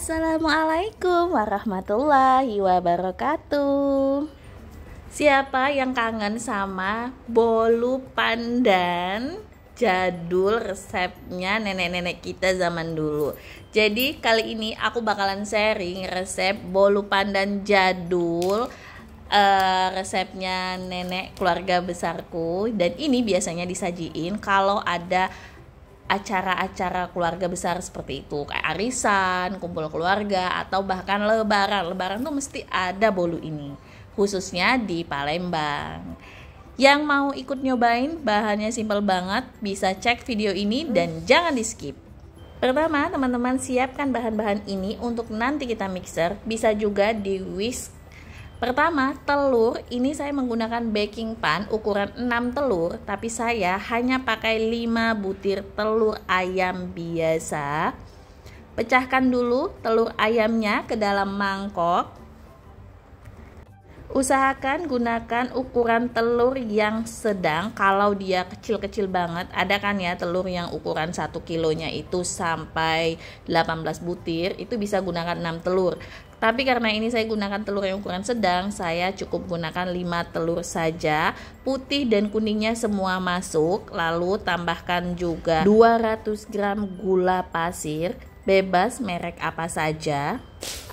Assalamualaikum warahmatullahi wabarakatuh. Siapa yang kangen sama bolu pandan jadul resepnya nenek-nenek kita zaman dulu? Jadi kali ini aku bakalan sharing resep bolu pandan jadul, resepnya nenek keluarga besarku. Dan ini biasanya disajiin kalau ada acara-acara keluarga besar seperti itu, kayak arisan, kumpul keluarga, atau bahkan lebaran tuh mesti ada bolu ini, khususnya di Palembang. Yang mau ikut nyobain, bahannya simple banget, bisa cek video ini dan jangan di skip. Pertama, teman-teman siapkan bahan-bahan ini untuk nanti kita mixer, bisa juga di whisk. Pertama, telur. Ini saya menggunakan baking pan ukuran 6 telur, tapi saya hanya pakai 5 butir telur ayam biasa. Pecahkan dulu telur ayamnya ke dalam mangkok. Usahakan gunakan ukuran telur yang sedang. Kalau dia kecil-kecil banget, ada kan ya telur yang ukuran 1 kilonya itu sampai 18 butir, itu bisa gunakan 6 telur. Tapi karena ini saya gunakan telur yang ukuran sedang, saya cukup gunakan 5 telur saja. Putih dan kuningnya semua masuk. Lalu tambahkan juga 200 gram gula pasir, bebas merek apa saja.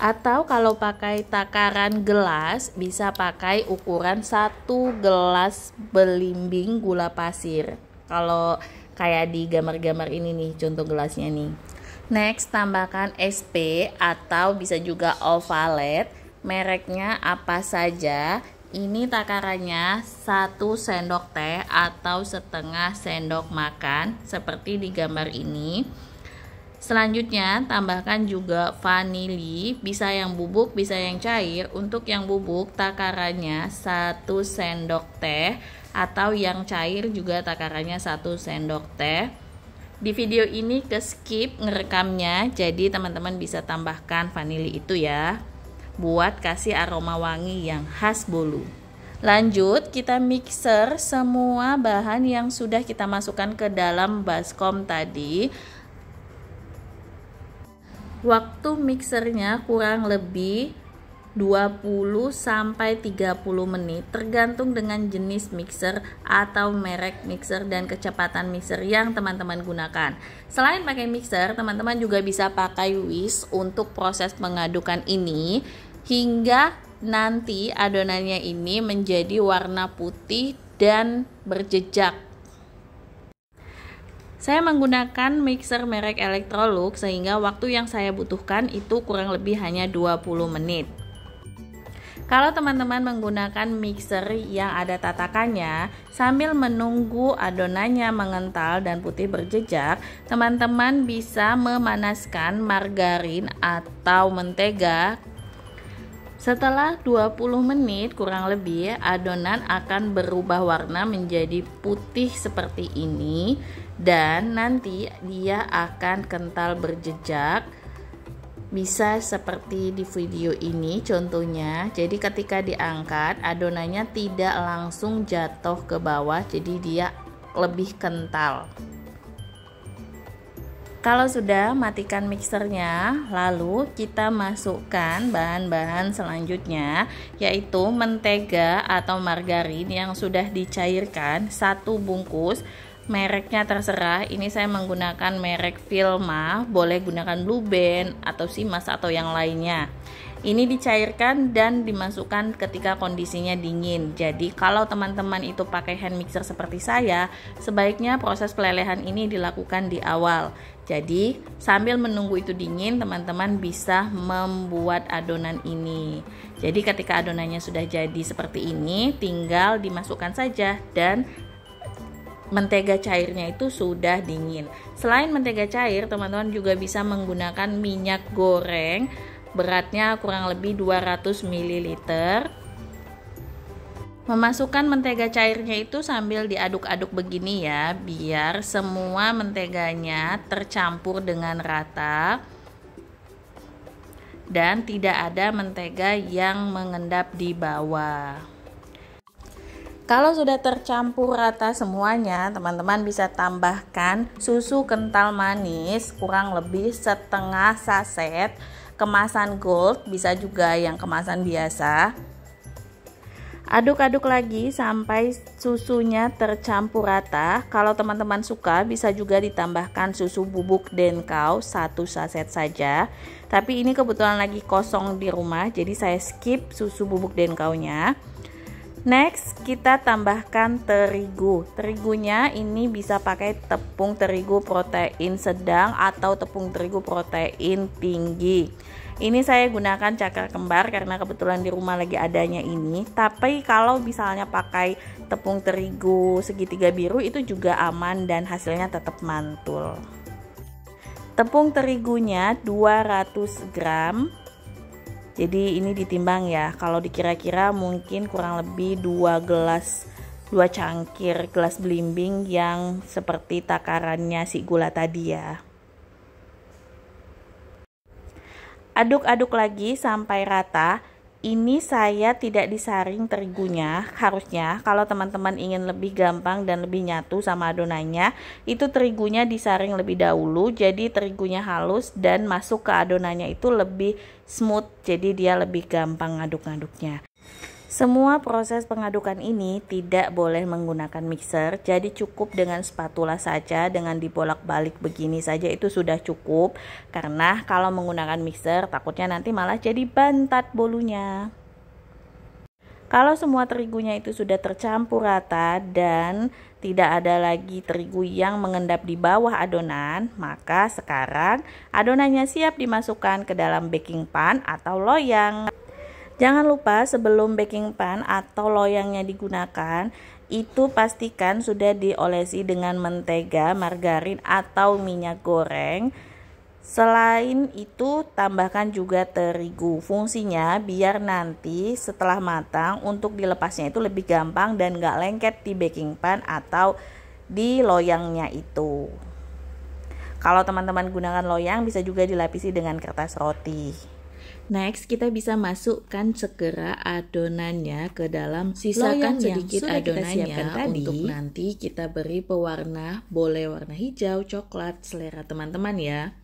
Atau kalau pakai takaran gelas, bisa pakai ukuran 1 gelas belimbing gula pasir. Kalau kayak di gambar-gambar ini nih, contoh gelasnya nih. Next, tambahkan SP atau bisa juga Ovalet, mereknya apa saja. Ini takarannya 1 sendok teh atau setengah sendok makan seperti di gambar ini. Selanjutnya, tambahkan juga vanili, bisa yang bubuk, bisa yang cair. Untuk yang bubuk, takarannya 1 sendok teh atau yang cair juga takarannya 1 sendok teh. Di video ini ke skip ngerekamnya, jadi teman-teman bisa tambahkan vanili itu ya, buat kasih aroma wangi yang khas bolu. Lanjut, kita mixer semua bahan yang sudah kita masukkan ke dalam baskom tadi. Waktu mixernya kurang lebih 20 sampai 30 menit tergantung dengan jenis mixer atau merek mixer dan kecepatan mixer yang teman-teman gunakan. Selain pakai mixer, teman-teman juga bisa pakai whisk untuk proses mengadukan ini hingga nanti adonannya ini menjadi warna putih dan berjejak. Saya menggunakan mixer merek Electrolux sehingga waktu yang saya butuhkan itu kurang lebih hanya 20 menit. Kalau teman-teman menggunakan mixer yang ada tatakannya, sambil menunggu adonannya mengental dan putih berjejak, teman-teman bisa memanaskan margarin atau mentega. Setelah 20 menit kurang lebih, adonan akan berubah warna menjadi putih seperti ini dan nanti dia akan kental berjejak. Bisa seperti di video ini contohnya. Jadi ketika diangkat, adonannya tidak langsung jatuh ke bawah, jadi dia lebih kental. Kalau sudah, matikan mixernya, lalu kita masukkan bahan-bahan selanjutnya, yaitu mentega atau margarin yang sudah dicairkan 1 bungkus. Mereknya terserah, ini saya menggunakan merek Vilma, boleh gunakan Blue Band atau Simas atau yang lainnya. Ini dicairkan dan dimasukkan ketika kondisinya dingin. Jadi kalau teman-teman itu pakai hand mixer seperti saya, sebaiknya proses pelelehan ini dilakukan di awal. Jadi sambil menunggu itu dingin, teman-teman bisa membuat adonan ini. Jadi ketika adonannya sudah jadi seperti ini, tinggal dimasukkan saja dan mentega cairnya itu sudah dingin. Selain mentega cair, teman-teman juga bisa menggunakan minyak goreng, beratnya kurang lebih 200 ml. Memasukkan mentega cairnya itu sambil diaduk-aduk begini ya, biar semua menteganya tercampur dengan rata dan tidak ada mentega yang mengendap di bawah. Kalau sudah tercampur rata semuanya, teman-teman bisa tambahkan susu kental manis kurang lebih setengah saset kemasan gold, bisa juga yang kemasan biasa. Aduk-aduk lagi sampai susunya tercampur rata. Kalau teman-teman suka bisa juga ditambahkan susu bubuk Denkau 1 saset saja. Tapi ini kebetulan lagi kosong di rumah, jadi saya skip susu bubuk Denkaunya. Next, kita tambahkan terigu. Terigunya ini bisa pakai tepung terigu protein sedang atau tepung terigu protein tinggi. Ini saya gunakan cakar kembar karena kebetulan di rumah lagi adanya ini. Tapi kalau misalnya pakai tepung terigu segitiga biru itu juga aman dan hasilnya tetap mantul. Tepung terigunya 200 gram. Jadi ini ditimbang ya. Kalau dikira-kira mungkin kurang lebih 2 cangkir gelas belimbing yang seperti takarannya si gula tadi ya. Aduk-aduk lagi sampai rata. Ini saya tidak disaring terigunya. Harusnya kalau teman-teman ingin lebih gampang dan lebih nyatu sama adonannya, itu terigunya disaring lebih dahulu. Jadi terigunya halus dan masuk ke adonannya itu lebih smooth. Jadi dia lebih gampang ngaduk-ngaduknya. Semua proses pengadukan ini tidak boleh menggunakan mixer, jadi cukup dengan spatula saja, dengan dibolak-balik begini saja itu sudah cukup. Karena kalau menggunakan mixer takutnya nanti malah jadi bantat bolunya. Kalau semua terigunya itu sudah tercampur rata dan tidak ada lagi terigu yang mengendap di bawah adonan, maka sekarang adonannya siap dimasukkan ke dalam baking pan atau loyang. Jangan lupa sebelum baking pan atau loyangnya digunakan, itu pastikan sudah diolesi dengan mentega, margarin atau minyak goreng. Selain itu tambahkan juga terigu. Fungsinya biar nanti setelah matang untuk dilepasnya itu lebih gampang dan gak lengket di baking pan atau di loyangnya itu. Kalau teman-teman gunakan loyang bisa juga dilapisi dengan kertas roti. Next, kita bisa masukkan segera adonannya ke dalam sisakan sedikit adonannya tadi. Untuk nanti kita beri pewarna, boleh warna hijau, coklat, selera teman-teman ya.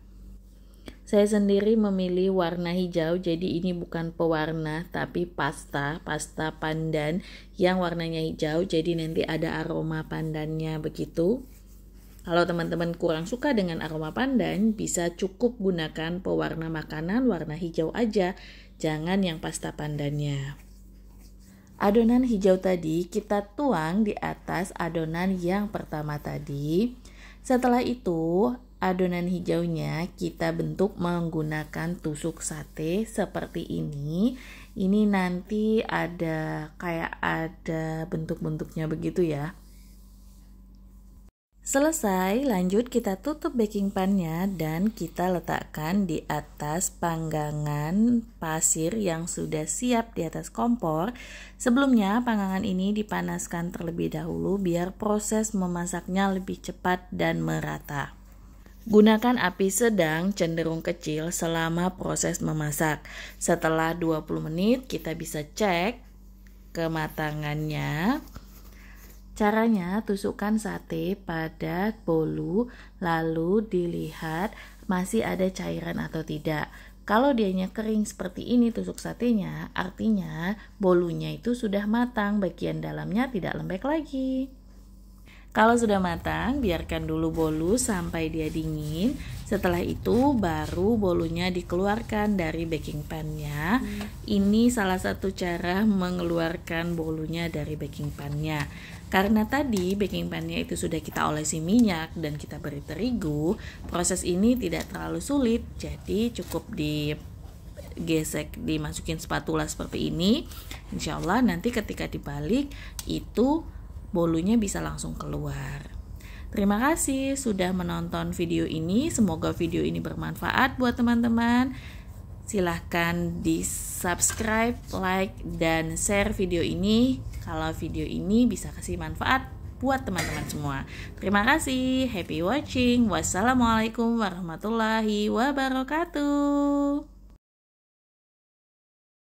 Saya sendiri memilih warna hijau, jadi ini bukan pewarna tapi pasta pandan yang warnanya hijau, jadi nanti ada aroma pandannya begitu. Kalau teman-teman kurang suka dengan aroma pandan, bisa cukup gunakan pewarna makanan warna hijau aja, jangan yang pasta pandannya. Adonan hijau tadi kita tuang di atas adonan yang pertama tadi. Setelah itu, adonan hijaunya kita bentuk menggunakan tusuk sate seperti ini. Ini nanti ada bentuk-bentuknya begitu ya. Selesai, lanjut kita tutup baking pan-nya dan kita letakkan di atas panggangan pasir yang sudah siap di atas kompor. Sebelumnya panggangan ini dipanaskan terlebih dahulu biar proses memasaknya lebih cepat dan merata. Gunakan api sedang cenderung kecil selama proses memasak. Setelah 20 menit kita bisa cek kematangannya. Caranya, tusukkan sate pada bolu, lalu dilihat masih ada cairan atau tidak. Kalau dianya kering seperti ini tusuk satenya, artinya bolunya itu sudah matang, bagian dalamnya tidak lembek lagi. Kalau sudah matang, biarkan dulu bolu sampai dia dingin. Setelah itu baru bolunya dikeluarkan dari baking pan-nya. Ini salah satu cara mengeluarkan bolunya dari baking pan-nya. Karena tadi baking pan-nya itu sudah kita olesi minyak dan kita beri terigu, proses ini tidak terlalu sulit. Jadi cukup digesek, dimasukin spatula seperti ini. Insya Allah nanti ketika dibalik itu bolunya bisa langsung keluar. Terima kasih sudah menonton video ini. Semoga video ini bermanfaat buat teman-teman. Silahkan di subscribe, like, dan share video ini. Kalau video ini bisa kasih manfaat buat teman-teman semua. Terima kasih. Happy watching. Wassalamualaikum warahmatullahi wabarakatuh.